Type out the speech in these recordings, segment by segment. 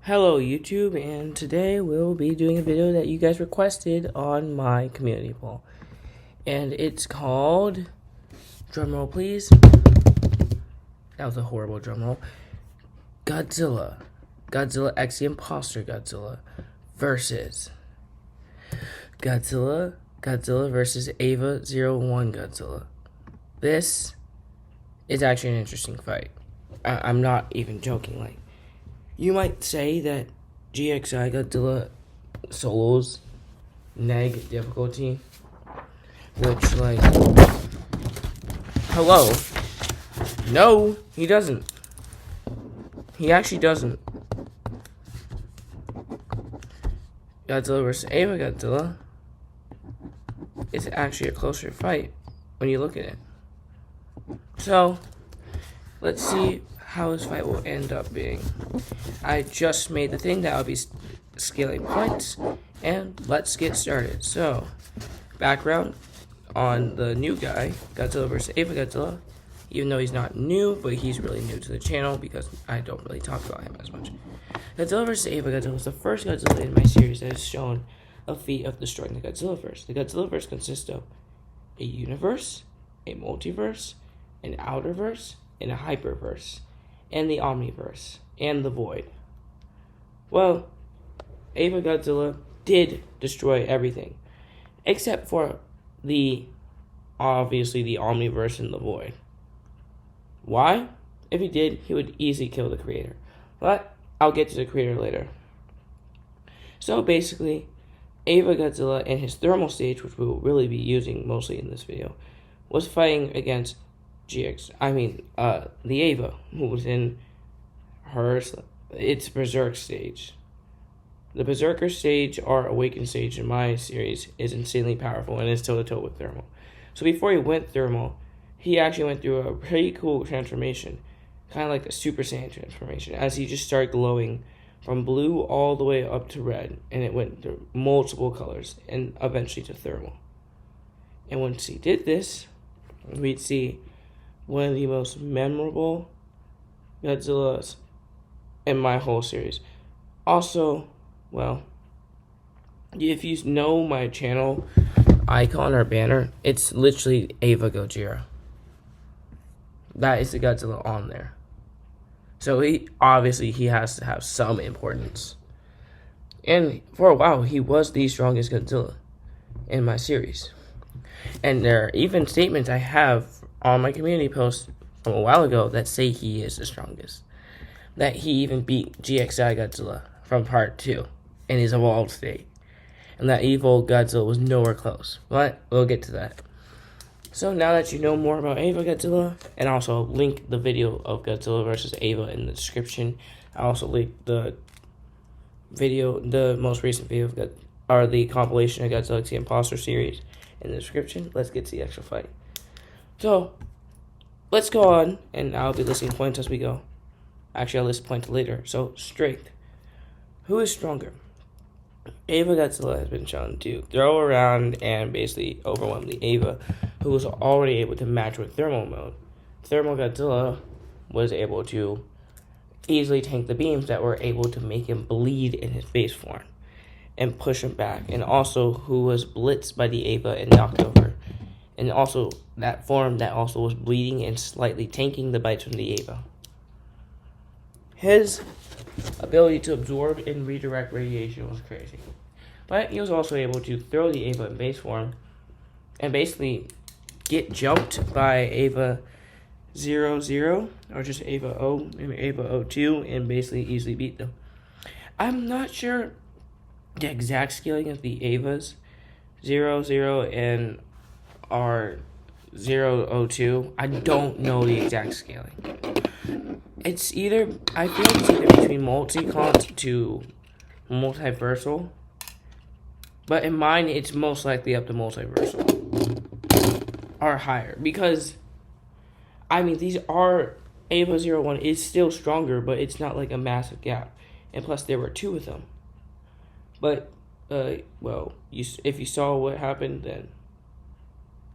Hello YouTube, and today we'll be doing a video that you guys requested on my community poll. And it's called, drumroll please, that was a horrible drumroll, Godzilla X the Imposter Godzilla versus Godzilla versus Eva01 Godzilla. This is actually an interesting fight. I'm not even joking, like, you might say that GXI Godzilla solos neg difficulty, which, like, hello? No, he doesn't. He actually doesn't. Godzilla versus Eva Godzilla is actually a closer fight when you look at it. So, let's see how this fight will end up being. I just made the thing that I'll be scaling points, and let's get started. So, background on the new guy, Godzilla vs. Eva Godzilla, even though he's not new, but he's really new to the channel because I don't really talk about him as much. Godzilla vs. Eva Godzilla is the first Godzilla in my series that has shown a feat of destroying the Godzillaverse. The Godzillaverse consists of a universe, a multiverse, an outerverse, and a hyperverse, and the omniverse, and the void. Well, Eva Godzilla did destroy everything, except for obviously the omniverse and the void. Why? If he did, he would easily kill the creator. But I'll get to the creator later. So basically, Eva Godzilla in his thermal stage, which we will really be using mostly in this video, was fighting against the Eva, who was in its Berserk stage. The Berserker stage, or Awakened stage in my series, is insanely powerful and is toe-to-toe with Thermal. So before he went Thermal, he actually went through a pretty cool transformation, kind of like a Super Saiyan transformation, as he just started glowing from blue all the way up to red, and it went through multiple colors, and eventually to Thermal. And once he did this, we'd see one of the most memorable Godzillas in my whole series. Also, well, if you know my channel icon or banner, it's literally Eva Gojira. That is the Godzilla on there. So he has to have some importance. And for a while, he was the strongest Godzilla in my series. And there are even statements I have on my community post from a while ago that say he is the strongest. That he even beat GXI Godzilla from part 2 in his evolved state. And that evil Godzilla was nowhere close. But we'll get to that. So now that you know more about Eva Godzilla, and also link the video of Godzilla vs. Eva in the description. I also link the most recent video of the compilation of Godzilla X the Imposter series in the description. Let's get to the actual fight. So, let's go on, and I'll be listing points as we go. Actually, I'll list points later. So, strength. Who is stronger? Eva Godzilla has been shown to throw around and basically overwhelm the Eva, who was already able to match with Thermal mode. Thermal Godzilla was able to easily tank the beams that were able to make him bleed in his base form and push him back, and also who was blitzed by the Eva and knocked over. And also that form that also was bleeding and slightly tanking the bites from the Eva. His ability to absorb and redirect radiation was crazy. But he was also able to throw the Eva in base form and basically get jumped by Eva00, or just Eva0 and Eva02, and basically easily beat them. I'm not sure the exact scaling of the Evas 00 and R002. I don't know the exact scaling. I feel it's either between multi-cont to multiversal. But in mine, it's most likely up to multiversal. Or higher. Because, these are, Eva01 is still stronger, but it's not like a massive gap. And plus, there were 2 of them. But, if you saw what happened, then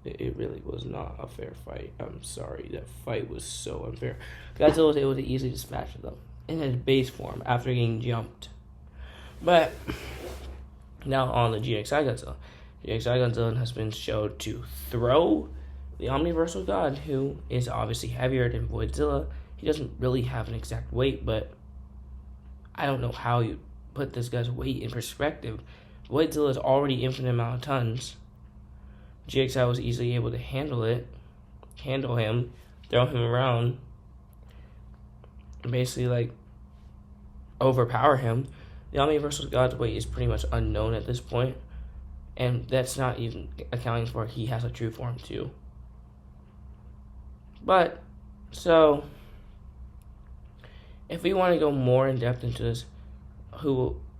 it really was not a fair fight. I'm sorry, that fight was so unfair. Godzilla was able to easily dispatch them. in his base form after getting jumped. But now on the GXI Godzilla. GXI Godzilla has been shown to throw the Omniversal God, who is obviously heavier than Voidzilla. He doesn't really have an exact weight, but I don't know how you put this guy's weight in perspective. Voidzilla is already infinite amount of tons. GXI was easily able to handle him, throw him around, and basically like overpower him. The Omniversal God's weight is pretty much unknown at this point, and that's not even accounting for he has a true form too. But, so, if we want to go more in depth into this,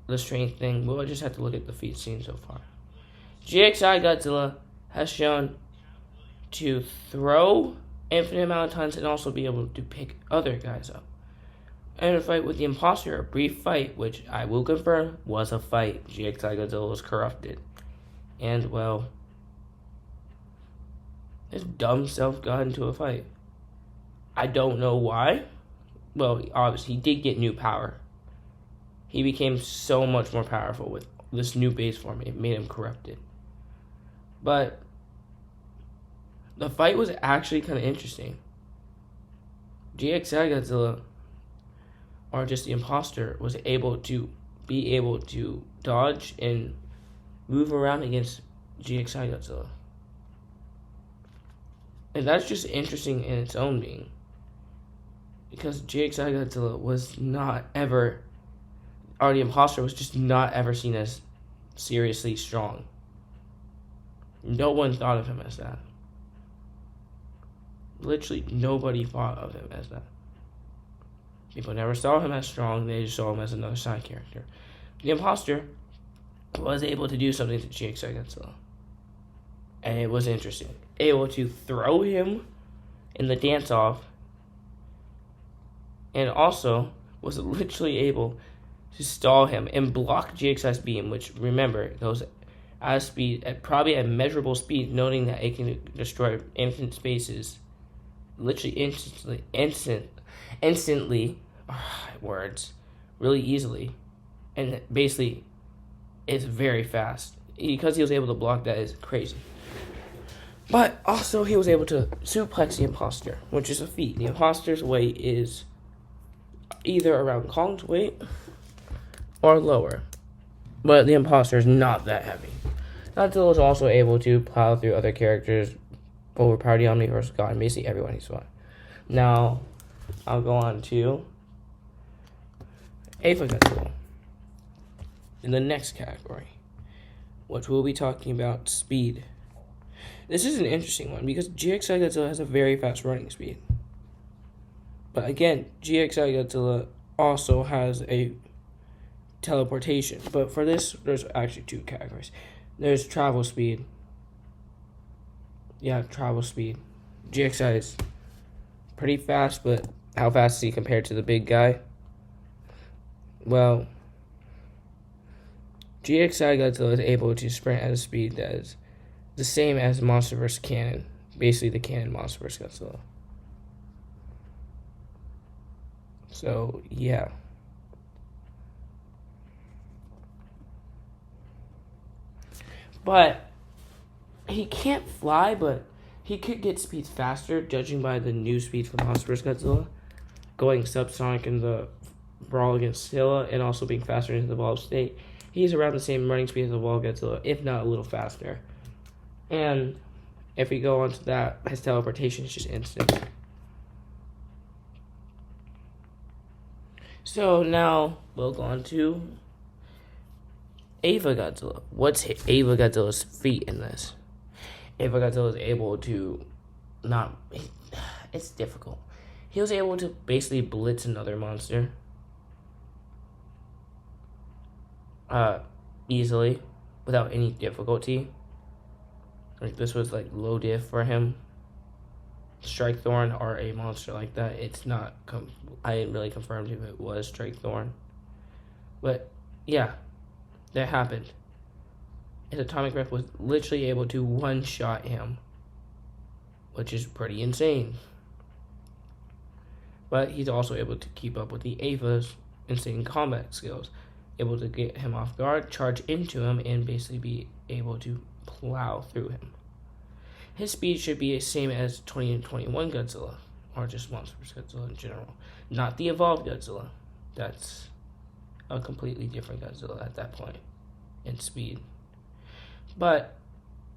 the strength thing, we'll just have to look at the feat seen so far. GXI Godzilla has shown to throw infinite amount of tons and also be able to pick other guys up. And a fight with the Imposter, a brief fight, which I will confirm was a fight. GXI Godzilla was corrupted. And, well, his dumb self got into a fight. I don't know why. Well, obviously, he did get new power. He became so much more powerful with this new base form. It made him corrupted. But the fight was actually kind of interesting. GXI Godzilla, or just the Imposter, was able to dodge and move around against GXI Godzilla. And that's just interesting in its own being. Because GXI Godzilla was not ever, or the Imposter was just not ever seen as seriously strong. No one thought of him as that. Literally nobody thought of him as that. People never saw him as strong, they just saw him as another side character. The Imposter was able to do something to GXI Godzilla. And it was interesting. Able to throw him in the dance-off, and also was literally able to stall him and block GXI's beam, which, remember, goes at a speed, probably at measurable speed, noting that it can destroy infinite spaces literally instantly, really easily. And basically, it's very fast. Because he was able to block that is crazy. But also, he was able to suplex the Imposter, which is a feat. The Imposter's weight is either around Kong's weight or lower. But the Imposter is not that heavy. Godzilla was also able to plow through other characters, overpower the Omniversal God, and basically everyone he's fought. Now, I'll go on to Eva Godzilla in the next category, which we'll be talking about speed. This is an interesting one because GXI Godzilla has a very fast running speed. But again, GXI Godzilla also has a teleportation. But for this, there's actually two categories. There's travel speed. Yeah, travel speed. GXI is pretty fast, but how fast is he compared to the big guy? Well, GXI Godzilla is able to sprint at a speed that is the same as MonsterVerse canon. Basically, the canon MonsterVerse Godzilla. So, yeah. But he can't fly, but he could get speeds faster, judging by the new speed from MonsterVerse Godzilla. Going subsonic in the brawl against Scylla, and also being faster into the evolved state. He's around the same running speed as the Evolved Godzilla, if not a little faster. And if we go on to that, his teleportation is just instant. So now we'll go on to Eva Godzilla. What's Eva Godzilla's feat in this? Eva Godzilla is able to it's difficult. He was able to basically blitz another monster easily without any difficulty. Like, this was like low diff for him. Strike Thorn or a monster like that, it's not I didn't really confirm if it was Strike Thorn, but yeah, that happened. His atomic breath was literally able to one-shot him, which is pretty insane. but he's also able to keep up with the Eva's insane combat skills, able to get him off guard, charge into him, and basically be able to plow through him. His speed should be the same as 2021 Godzilla, or just Monster vs. Godzilla in general. Not the evolved Godzilla. That's a completely different Godzilla at that point in speed. But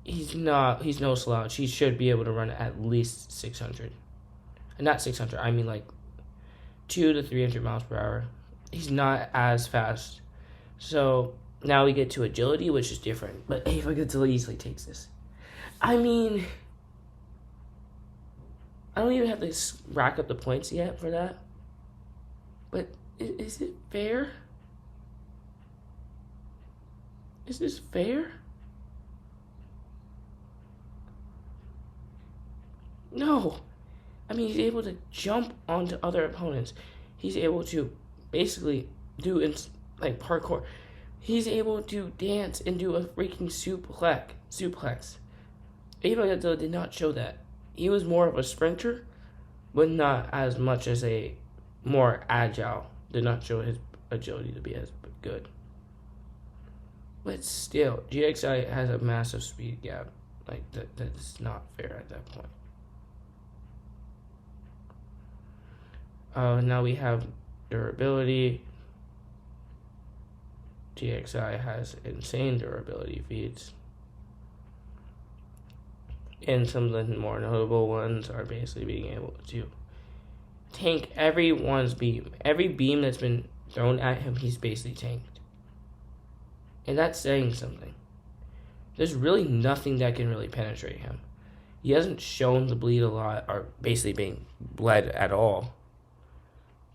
he's no slouch. He should be able to run at least 600. Not 600, I mean like 200 to 300 miles per hour. He's not as fast. So now we get to agility, which is different. But Eva Godzilla easily takes this. I mean, I don't even have to rack up the points yet for that. But is it fair? Is this fair? No. I mean, he's able to jump onto other opponents. He's able to basically do like parkour. He's able to dance and do a freaking suplex. Eva Godzilla did not show that. He was more of a sprinter, but not as much as a more agile. Did not show his agility to be as good. But still, GXI has a massive speed gap. Like, that's not fair at that point. Now we have durability. GXI has insane durability feats. And some of the more notable ones are basically being able to tank everyone's beam. Every beam that's been thrown at him, he's basically tanked. And that's saying something. There's really nothing that can really penetrate him. He hasn't shown to bleed a lot or basically being bled at all.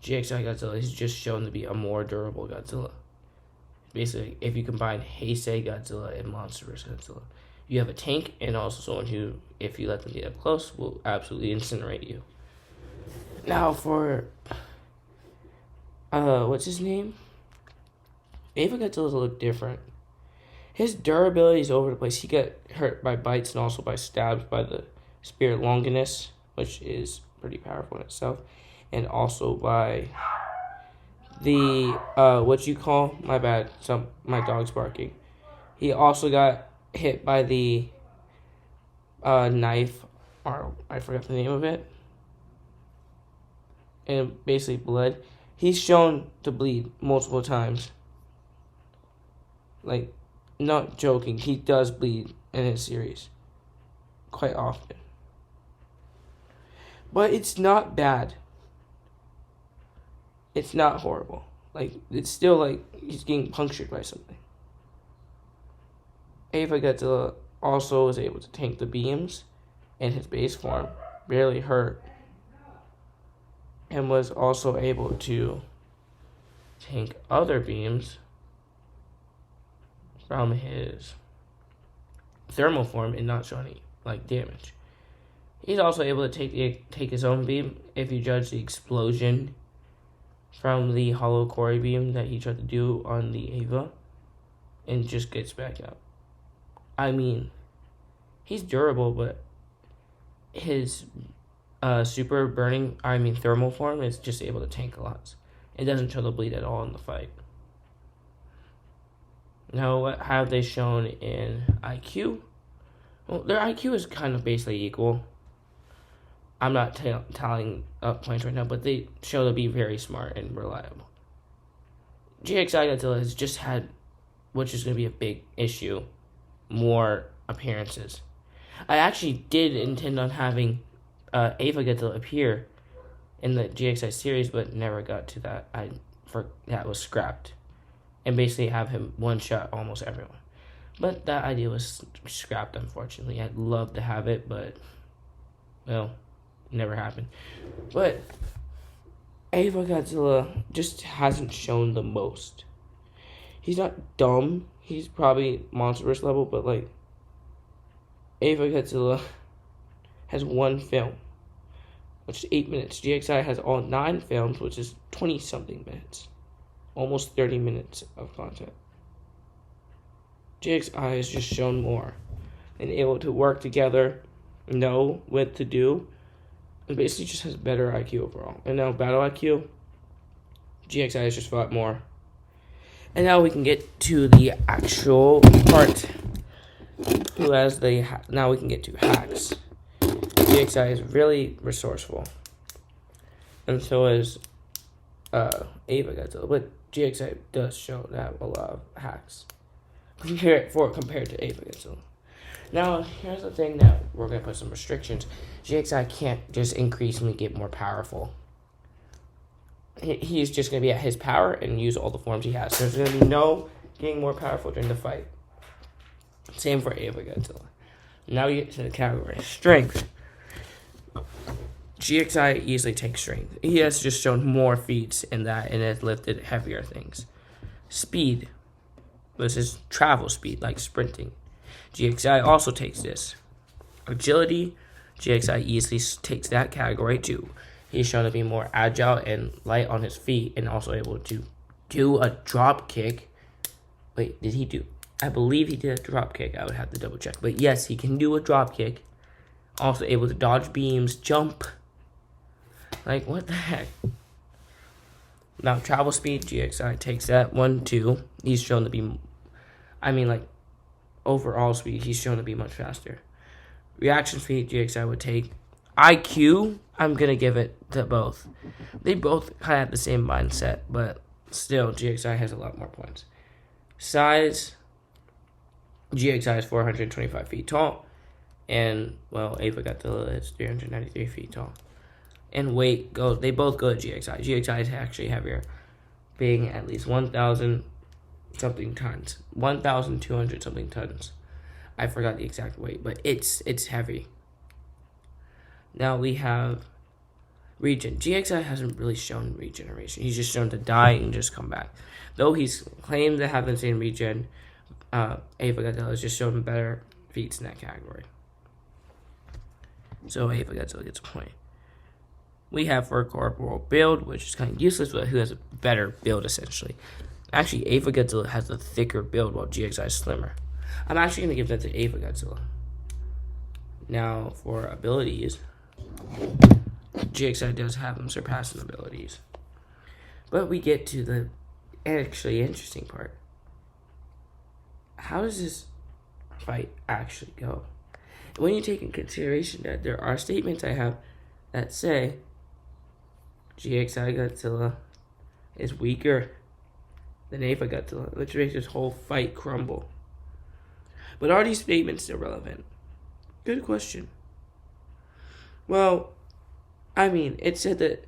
GXI Godzilla is just shown to be a more durable Godzilla. Basically, if you combine Heisei Godzilla and Monster vs. Godzilla, you have a tank and also someone who, if you let them get up close, will absolutely incinerate you. Now for, what's his name? Eva Godzilla's a little different. His durability is over the place. He got hurt by bites and also by stabs by the Spirit Longinus, which is pretty powerful in itself. And also by the, what you call, my bad, my dog's barking. He also got hit by the knife, or I forgot the name of it, and basically bled. He's shown to bleed multiple times. Like, not joking, he does bleed in his series quite often. But it's not bad. It's not horrible. Like, it's still like he's getting punctured by something. Eva Godzilla also was able to tank the beams in his base form, barely hurt, and was also able to tank other beams from his thermal form and not show any like damage. He's also able to take his own beam if you judge the explosion from the hollow core beam that he tried to do on the Eva, and just gets back up. I mean, he's durable, but his thermal form is just able to tank a lot. It doesn't show the bleed at all in the fight. Now, what have they shown in IQ? Well, their IQ is kind of basically equal. I'm not tallying up points right now, but they show to be very smart and reliable. GXI Godzilla has just had, which is going to be a big issue, more appearances. I actually did intend on having Eva Godzilla appear in the GXI series, but never got to that. That was scrapped. And basically have him one-shot almost everyone. But that idea was scrapped, unfortunately. I'd love to have it, but, well, never happened. But Eva Godzilla just hasn't shown the most. He's not dumb. He's probably Monsterverse level, but like Eva Godzilla has one film, which is 8 minutes. GXI has all 9 films, which is 20-something minutes. Almost 30 minutes of content. GXI has just shown more and able to work together, know what to do, It basically just has better IQ overall. And now battle IQ, GXI has just fought more. And now we can get to the actual part. Now we can get to hacks. GXI is really resourceful. And so is Eva Godzilla. But GXI does show to have a lot of hacks. Compared to Eva Godzilla. Now, here's the thing that we're going to put some restrictions. GXI can't just increasingly get more powerful. He's just going to be at his power and use all the forms he has. There's going to be no getting more powerful during the fight. Same for Eva Godzilla. Now you get to the category. Strength. GXI easily takes strength. He has just shown more feats in that and has lifted heavier things. Speed. This is travel speed, like sprinting. GXI also takes this. Agility, GXI easily takes that category too. He's shown to be more agile and light on his feet and also able to do a drop kick. Wait, did he do? I believe he did a drop kick. I would have to double check. But yes, he can do a drop kick. Also able to dodge beams, jump. Like, what the heck? Now, travel speed, GXI takes that one too. He's shown to be, overall speed, he's shown to be much faster. Reaction speed, GXI would take. IQ, I'm going to give it to both. They both kind of have the same mindset, but still, GXI has a lot more points. Size, GXI is 425 feet tall, and, Eva Godzilla is 393 feet tall. And weight, they both go to GXI. GXI is actually heavier, being at least 1,000 something tons. 1,200 something tons. I forgot the exact weight, but it's heavy. Now we have regen. GXI hasn't really shown regeneration. He's just shown to die and just come back. Though he's claimed to have insane regen, Eva Godzilla has just shown better feats in that category. So Eva Godzilla gets a point. We have for corporal build, which is kind of useless, but who has a better build essentially. Actually, Eva Godzilla has a thicker build while GXI is slimmer. I'm actually going to give that to Eva Godzilla. Now, for abilities, GXI does have them surpassing abilities. But we get to the actually interesting part. How does this fight actually go? When you take in consideration that there are statements I have that say GXI Godzilla is weaker than Eva Godzilla, which makes this whole fight crumble. But are these statements still relevant? Good question. Well, it said that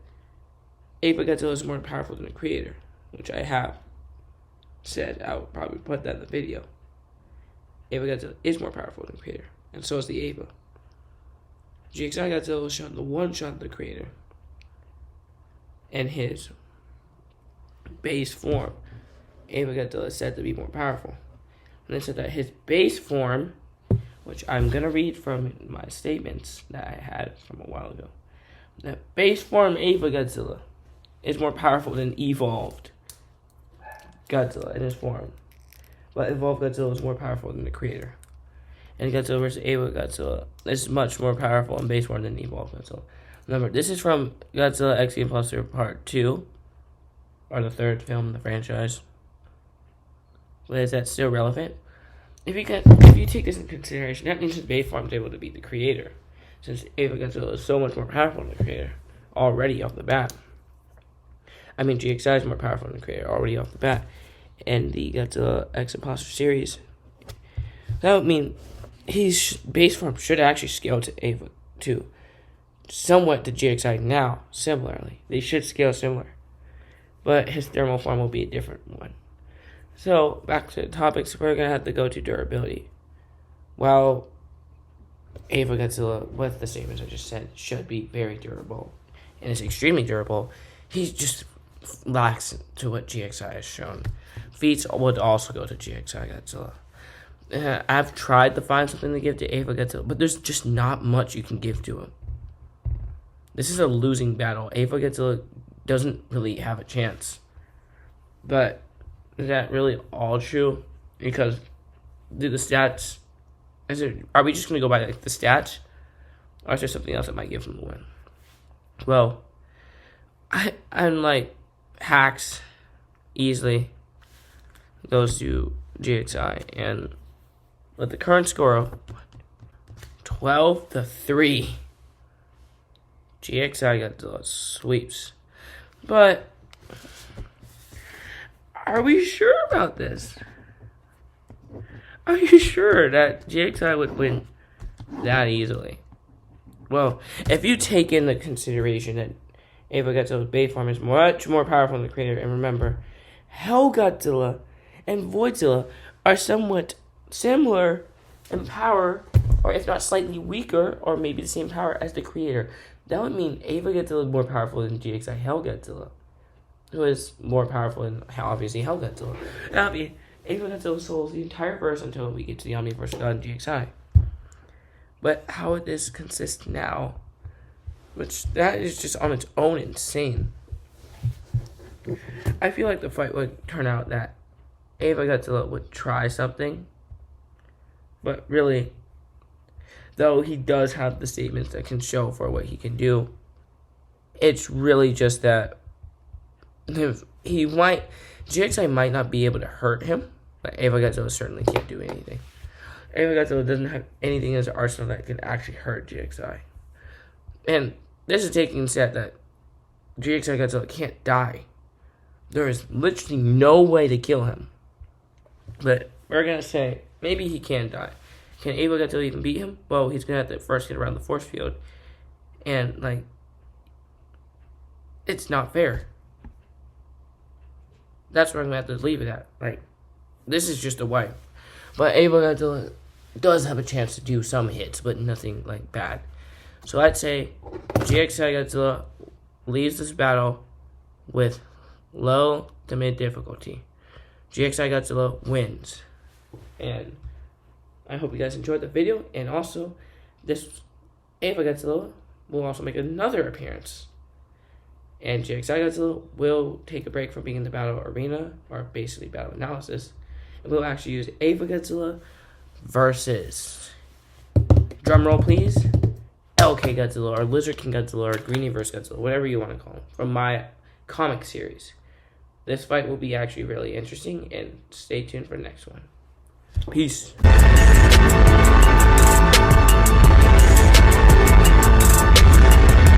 Eva Godzilla is more powerful than the creator, which I have said. I would probably put that in the video. Eva Godzilla is more powerful than the creator, and so is the Eva. GXI Godzilla was shown the one-shot of the creator and his base form. Eva Godzilla is said to be more powerful. And it said that his base form, which I'm going to read from my statements that I had from a while ago. The base form Eva Godzilla is more powerful than evolved Godzilla in his form. But evolved Godzilla is more powerful than the creator. And Godzilla vs. Eva Godzilla is much more powerful in base form than evolved Godzilla. Remember, this is from Godzilla X the Imposter Part 2, or the third film in the franchise. But is that still relevant? If you take this into consideration, that means his base form is able to beat the creator, since Eva Godzilla is so much more powerful than the creator already off the bat. GXI is more powerful than the creator already off the bat, and the Godzilla X Imposter series. That would mean his base form should actually scale to Eva too, somewhat to GXI now. Similarly, they should scale similar, but his thermal form will be a different one. So, back to the topics, we're going to have to go to durability. While Eva Godzilla, with the statements I just said, should be very durable, and is extremely durable, he just lacks to what GXI has shown. Feats would also go to GXI Godzilla. I've tried to find something to give to Eva Godzilla, but there's just not much you can give to him. This is a losing battle. Eva Godzilla doesn't really have a chance. But is that really all true? Because do the stats, are we just going to go by the stats? Or is there something else that might give him the win? Well, I'm like hacks easily goes to GXI, and with the current score of 12-3, GXI got the sweeps. But are we sure about this? Are you sure that GXI would win that easily? Well, if you take into consideration that Eva Gotzilla's base form is much more powerful than the creator, and remember, Hell Godzilla and Voidzilla are somewhat similar in power, or if not slightly weaker, or maybe the same power as the creator. That would mean Eva Godzilla is more powerful than GXI Hell Godzilla, who is more powerful than, obviously, Hell Godzilla. That would be Eva Godzilla souls the entire verse until we get to the Omniverse God and GXI. But how would this consist now? Which, that is just on its own insane. I feel like the fight would turn out that Eva Godzilla would try something. But really, though he does have the statements that can show for what he can do, it's really just that GXI might not be able to hurt him, but Eva Godzilla certainly can't do anything. Eva Godzilla doesn't have anything in his arsenal that can actually hurt GXI. And this is taking set that GXI Godzilla can't die. There is literally no way to kill him. But we're going to say, maybe he can die. Can Eva Godzilla even beat him? Well, he's going to have to first get around the force field. And, it's not fair. That's where I'm going to have to leave it at. This is just a wipe. But Eva Godzilla does have a chance to do some hits, but nothing, bad. So I'd say GXI Godzilla leaves this battle with low to mid difficulty. GXI Godzilla wins. And I hope you guys enjoyed the video. And also, this Eva Godzilla will also make another appearance. And GXI Godzilla will take a break from being in the battle arena, or basically battle analysis. And we'll actually use Eva Godzilla versus, drumroll please, LK Godzilla, or Lizard King Godzilla, or Greeniverse Godzilla, whatever you want to call him, from my comic series. This fight will be actually really interesting, and stay tuned for the next one. Peace.